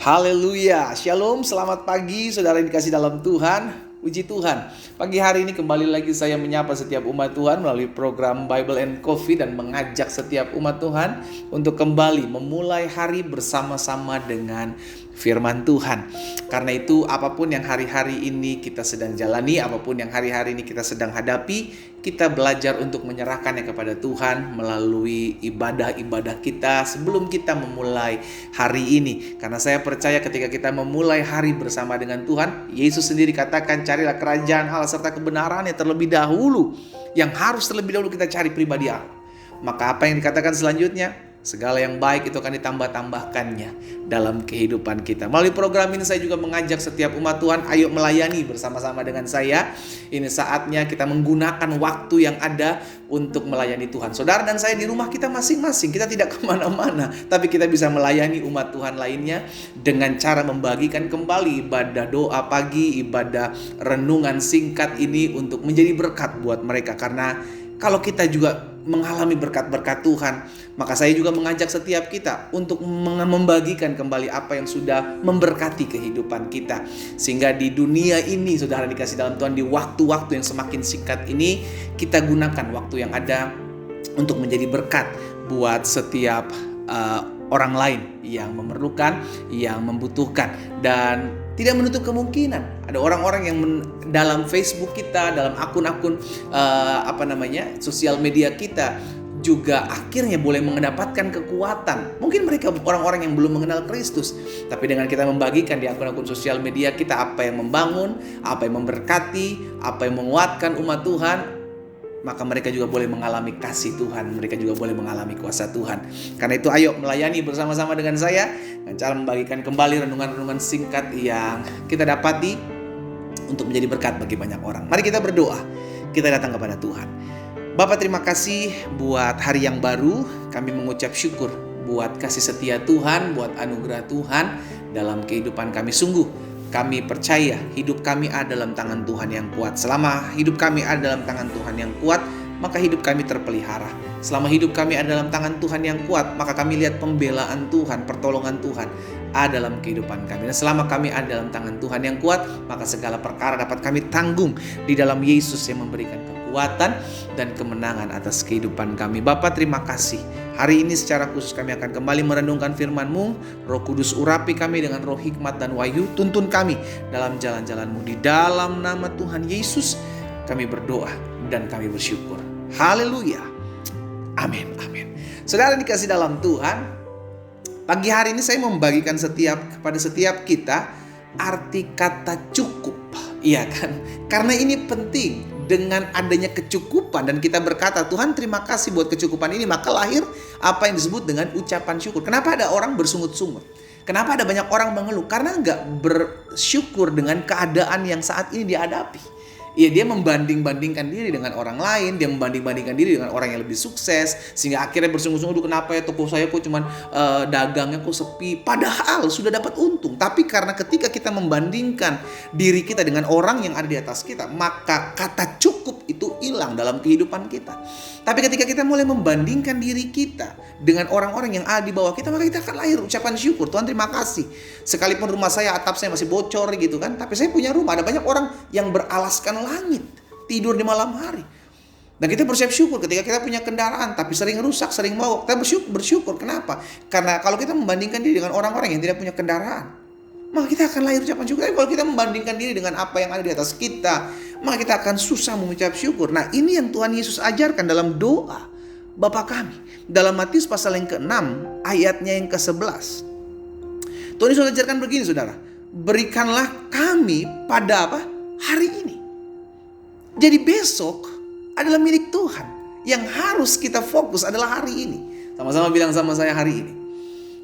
Haleluya, Shalom, selamat pagi saudara yang dikasih dalam Tuhan. Puji Tuhan, pagi hari ini kembali lagi saya menyapa setiap umat Tuhan melalui program Bible and Coffee dan mengajak setiap umat Tuhan untuk kembali memulai hari bersama-sama dengan firman Tuhan. Karena itu apapun yang hari-hari ini kita sedang jalani, apapun yang hari-hari ini kita sedang hadapi, kita belajar untuk menyerahkannya kepada Tuhan melalui ibadah-ibadah kita sebelum kita memulai hari ini. Karena saya percaya ketika kita memulai hari bersama dengan Tuhan, Yesus sendiri katakan, carilah kerajaan Allah serta kebenarannya terlebih dahulu. Yang harus terlebih dahulu kita cari pribadi Allah. Maka apa yang dikatakan selanjutnya? Segala yang baik itu akan ditambah-tambahkannya dalam kehidupan kita. Melalui program ini saya juga mengajak setiap umat Tuhan, ayo melayani bersama-sama dengan saya. Ini saatnya kita menggunakan waktu yang ada untuk melayani Tuhan. Saudara dan saya di rumah kita masing-masing, kita tidak kemana-mana, tapi kita bisa melayani umat Tuhan lainnya dengan cara membagikan kembali ibadah doa pagi, ibadah renungan singkat ini untuk menjadi berkat buat mereka. Karena kalau kita juga mengalami berkat-berkat Tuhan, maka saya juga mengajak setiap kita untuk membagikan kembali apa yang sudah memberkati kehidupan kita. Sehingga di dunia ini, saudara dikasih dalam Tuhan, di waktu-waktu yang semakin singkat ini, kita gunakan waktu yang ada untuk menjadi berkat buat setiap orang lain yang memerlukan, yang membutuhkan. Dan tidak menutup kemungkinan ada orang-orang yang dalam Facebook kita, dalam akun-akun sosial media kita juga akhirnya boleh mendapatkan kekuatan. Mungkin mereka orang-orang yang belum mengenal Kristus, tapi dengan kita membagikan di akun-akun sosial media kita apa yang membangun, apa yang memberkati, apa yang menguatkan umat Tuhan, maka mereka juga boleh mengalami kasih Tuhan, mereka juga boleh mengalami kuasa Tuhan. Karena itu ayo melayani bersama-sama dengan saya dengan cara membagikan kembali renungan-renungan singkat yang kita dapati untuk menjadi berkat bagi banyak orang. Mari kita berdoa, kita datang kepada Tuhan. Bapa, terima kasih buat hari yang baru. Kami mengucap syukur buat kasih setia Tuhan, buat anugerah Tuhan dalam kehidupan kami. Sungguh kami percaya hidup kami ada dalam tangan Tuhan yang kuat. Selama hidup kami ada dalam tangan Tuhan yang kuat, maka hidup kami terpelihara. Selama hidup kami ada dalam tangan Tuhan yang kuat, maka kami lihat pembelaan Tuhan, pertolongan Tuhan ada dalam kehidupan kami. Dan selama kami ada dalam tangan Tuhan yang kuat, maka segala perkara dapat kami tanggung di dalam Yesus yang memberikan kekuatan dan kemenangan atas kehidupan kami. Bapa, terima kasih. Hari ini secara khusus kami akan kembali merenungkan firman-Mu. Roh Kudus urapi kami dengan roh hikmat dan wahyu. Tuntun kami dalam jalan-jalan-Mu. Di dalam nama Tuhan Yesus kami berdoa dan kami bersyukur. Haleluya. Amin, amin. Saudara dikasih dalam Tuhan, pagi hari ini saya membagikan kepada setiap kita arti kata cukup. Iya kan? Karena ini penting. Dengan adanya kecukupan dan kita berkata, Tuhan terima kasih buat kecukupan ini, maka lahir apa yang disebut dengan ucapan syukur. Kenapa ada orang bersungut-sungut? Kenapa ada banyak orang mengeluh? Karena nggak bersyukur dengan keadaan yang saat ini dihadapi. Ya, dia membanding-bandingkan diri dengan orang lain, dia membanding-bandingkan diri dengan orang yang lebih sukses, sehingga akhirnya bersungguh-sungguh, kenapa ya toko saya kok cuman dagangnya kok sepi, padahal sudah dapat untung. Tapi karena ketika kita membandingkan diri kita dengan orang yang ada di atas kita, maka kata cukup itu hilang dalam kehidupan kita. Tapi ketika kita mulai membandingkan diri kita dengan orang-orang yang ada di bawah kita, maka kita akan lahir ucapan syukur. Tuhan terima kasih. Sekalipun rumah saya, atap saya masih bocor gitu kan, tapi saya punya rumah. Ada banyak orang yang beralaskan langit, tidur di malam hari. Dan kita bersiap syukur ketika kita punya kendaraan tapi sering rusak, sering mogok. Kita bersyukur. Kenapa? Karena kalau kita membandingkan diri dengan orang-orang yang tidak punya kendaraan, maka kita akan lahir ucapan syukur. Tapi kalau kita membandingkan diri dengan apa yang ada di atas kita, maka kita akan susah mengucap syukur. Nah, ini yang Tuhan Yesus ajarkan dalam doa Bapa kami. Dalam Matius pasal yang ke-6 ayatnya yang ke-11. Tuhan Yesus ajarkan begini, saudara. Berikanlah kami pada apa? Hari ini. Jadi besok adalah milik Tuhan. Yang harus kita fokus adalah hari ini. Sama-sama bilang sama saya hari ini.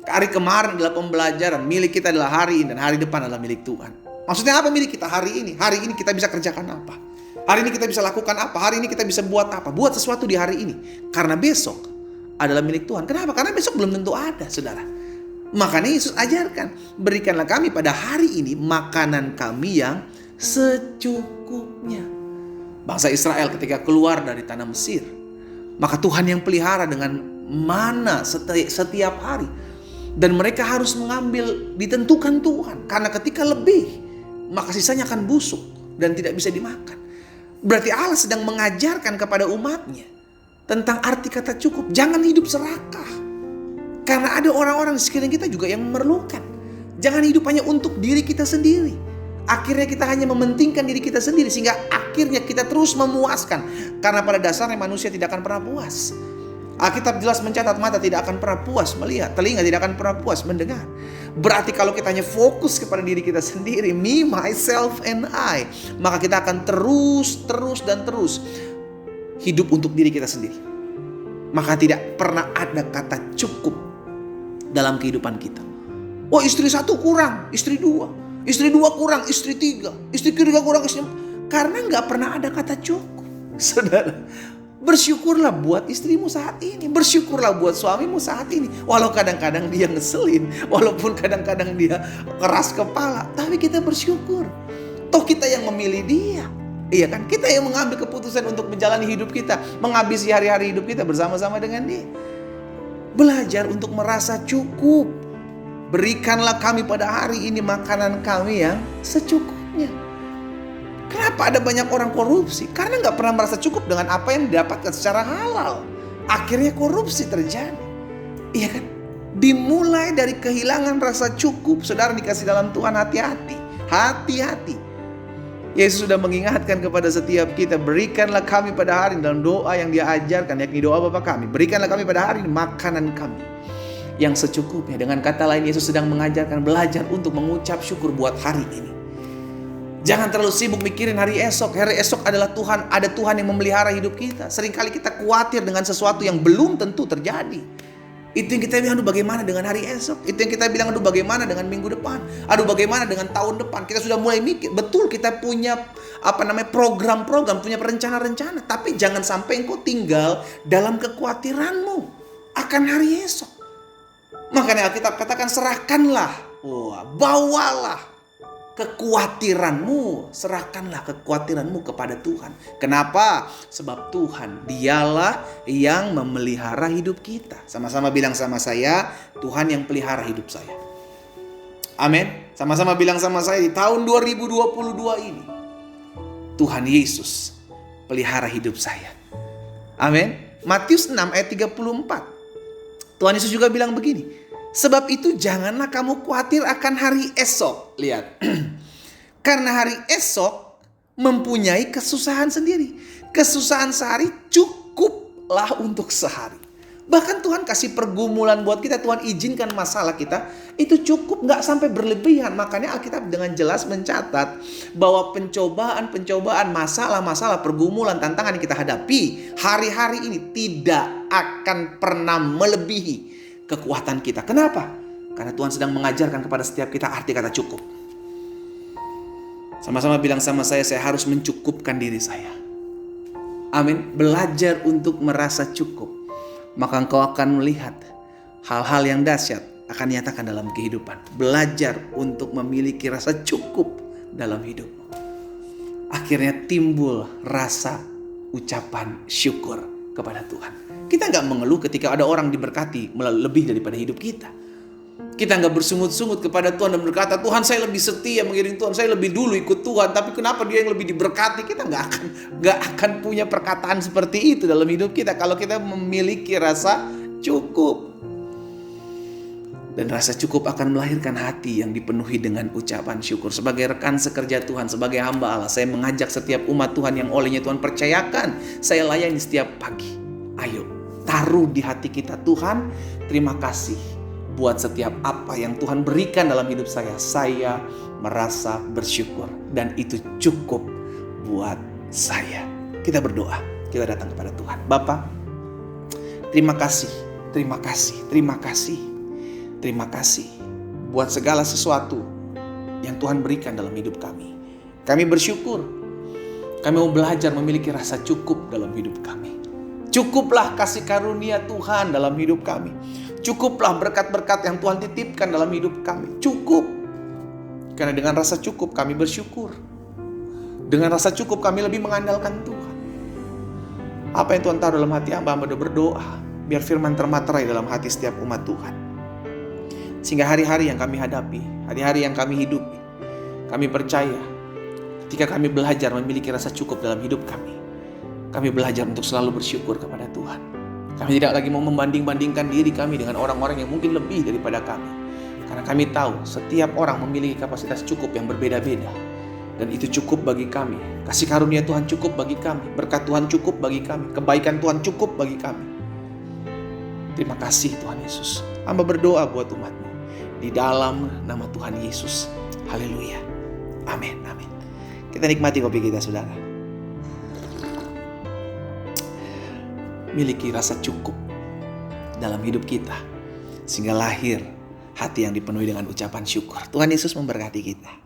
Hari kemarin adalah pembelajaran. Milik kita adalah hari ini. Dan hari depan adalah milik Tuhan. Maksudnya apa milik kita hari ini? Hari ini kita bisa kerjakan apa? Hari ini kita bisa lakukan apa? Hari ini kita bisa buat apa? Buat sesuatu di hari ini. Karena besok adalah milik Tuhan. Kenapa? Karena besok belum tentu ada, saudara. Makanya Yesus ajarkan. Berikanlah kami pada hari ini makanan kami yang secukupnya. Bangsa Israel ketika keluar dari tanah Mesir, maka Tuhan yang pelihara dengan mana setiap hari. Dan mereka harus mengambil ditentukan Tuhan. Karena ketika lebih, maka sisanya akan busuk dan tidak bisa dimakan. Berarti Allah sedang mengajarkan kepada umatnya tentang arti kata cukup. Jangan hidup serakah. Karena ada orang-orang di sekeliling kita juga yang memerlukan. Jangan hidup hanya untuk diri kita sendiri. Akhirnya kita hanya mementingkan diri kita sendiri. Sehingga akhirnya kita terus memuaskan. Karena pada dasarnya manusia tidak akan pernah puas. Alkitab jelas mencatat mata tidak akan pernah puas melihat. Telinga tidak akan pernah puas mendengar. Berarti kalau kita hanya fokus kepada diri kita sendiri. Me, myself, and I. Maka kita akan terus hidup untuk diri kita sendiri. Maka tidak pernah ada kata cukup dalam kehidupan kita. Oh, istri satu kurang, istri dua. Istri dua kurang, istri tiga. Istri ketiga kurang, istri... Karena gak pernah ada kata cukup. Saudara, bersyukurlah buat istrimu saat ini. Bersyukurlah buat suamimu saat ini. Walau kadang-kadang dia ngeselin. Walaupun kadang-kadang dia keras kepala. Tapi kita bersyukur. Toh kita yang memilih dia. Iya kan? Kita yang mengambil keputusan untuk menjalani hidup kita. Menghabisi hari-hari hidup kita bersama-sama dengan dia. Belajar untuk merasa cukup. Berikanlah kami pada hari ini makanan kami yang secukupnya. Kenapa ada banyak orang korupsi? Karena gak pernah merasa cukup dengan apa yang didapatkan secara halal. Akhirnya korupsi terjadi. Iya kan? Dimulai dari kehilangan rasa cukup. Saudara dikasih dalam Tuhan, hati-hati. Hati-hati. Yesus sudah mengingatkan kepada setiap kita, berikanlah kami pada hari ini dalam doa yang dia ajarkan, yakni doa Bapa kami. Berikanlah kami pada hari ini makanan kami yang secukupnya. Dengan kata lain, Yesus sedang mengajarkan belajar untuk mengucap syukur buat hari ini. Jangan terlalu sibuk mikirin hari esok. Hari esok adalah Tuhan, ada Tuhan yang memelihara hidup kita. Seringkali kita khawatir dengan sesuatu yang belum tentu terjadi. Itu yang kita bilang, aduh bagaimana dengan hari esok. Itu yang kita bilang, aduh bagaimana dengan minggu depan. Aduh bagaimana dengan tahun depan. Kita sudah mulai mikir. Betul, kita punya program-program, punya rencana-rencana. Tapi jangan sampai engkau tinggal dalam kekhawatiranmu akan hari esok. Makanya Alkitab katakan serahkanlah. Bawalah kekhawatiranmu, serahkanlah kekhawatiranmu kepada Tuhan. Kenapa? Sebab Tuhan, dialah yang memelihara hidup kita. Sama-sama bilang sama saya, Tuhan yang pelihara hidup saya. Amin. Sama-sama bilang sama saya, di tahun 2022 ini, Tuhan Yesus pelihara hidup saya. Amin. Matius 6 ayat 34. Tuhan Yesus juga bilang begini, sebab itu janganlah kamu khawatir akan hari esok. Lihat. Karena hari esok mempunyai kesusahan sendiri. Kesusahan sehari cukuplah untuk sehari. Bahkan Tuhan kasih pergumulan buat kita. Tuhan izinkan masalah kita. Itu cukup, gak sampai berlebihan. Makanya Alkitab dengan jelas mencatat bahwa pencobaan, masalah-masalah, pergumulan, tantangan yang kita hadapi hari-hari ini tidak akan pernah melebihi kekuatan kita. Kenapa? Karena Tuhan sedang mengajarkan kepada setiap kita arti kata cukup. Sama-sama bilang sama saya harus mencukupkan diri saya. Amin. Belajar untuk merasa cukup. Maka engkau akan melihat hal-hal yang dahsyat akan nyatakan dalam kehidupan. Belajar untuk memiliki rasa cukup dalam hidupmu. Akhirnya timbul rasa ucapan syukur kepada Tuhan. Kita gak mengeluh ketika ada orang diberkati lebih daripada hidup kita. Kita gak bersungut-sungut kepada Tuhan dan berkata, Tuhan saya lebih setia mengiring Tuhan, saya lebih dulu ikut Tuhan, tapi kenapa dia yang lebih diberkati? Kita gak akan punya perkataan seperti itu dalam hidup kita kalau kita memiliki rasa cukup. Dan rasa cukup akan melahirkan hati yang dipenuhi dengan ucapan syukur. Sebagai rekan sekerja Tuhan, sebagai hamba Allah, saya mengajak setiap umat Tuhan yang olehnya Tuhan percayakan, saya layani setiap pagi. Ayo, taruh di hati kita, Tuhan, terima kasih buat setiap apa yang Tuhan berikan dalam hidup saya. Saya merasa bersyukur dan itu cukup buat saya. Kita berdoa, kita datang kepada Tuhan. Bapa, terima kasih, terima kasih, terima kasih, terima kasih buat segala sesuatu yang Tuhan berikan dalam hidup kami. Kami bersyukur, kami mau belajar memiliki rasa cukup dalam hidup kami. Cukuplah kasih karunia Tuhan dalam hidup kami. Cukuplah berkat-berkat yang Tuhan titipkan dalam hidup kami. Cukup. Karena dengan rasa cukup kami bersyukur. Dengan rasa cukup kami lebih mengandalkan Tuhan. Apa yang Tuhan taruh dalam hati hamba berdoa. Biar firman termaterai dalam hati setiap umat Tuhan. Sehingga hari-hari yang kami hadapi, hari-hari yang kami hidupi, kami percaya ketika kami belajar memiliki rasa cukup dalam hidup kami belajar untuk selalu bersyukur kepada Tuhan. Kami tidak lagi mau membanding-bandingkan diri kami dengan orang-orang yang mungkin lebih daripada kami. Karena kami tahu setiap orang memiliki kapasitas cukup yang berbeda-beda. Dan itu cukup bagi kami. Kasih karunia Tuhan cukup bagi kami. Berkat Tuhan cukup bagi kami. Kebaikan Tuhan cukup bagi kami. Terima kasih Tuhan Yesus. Hamba berdoa buat umat-Mu di dalam nama Tuhan Yesus. Haleluya. Amin. Amin. Kita nikmati kopi kita, saudara. Miliki rasa cukup dalam hidup kita, sehingga lahir hati yang dipenuhi dengan ucapan syukur. Tuhan Yesus memberkati kita.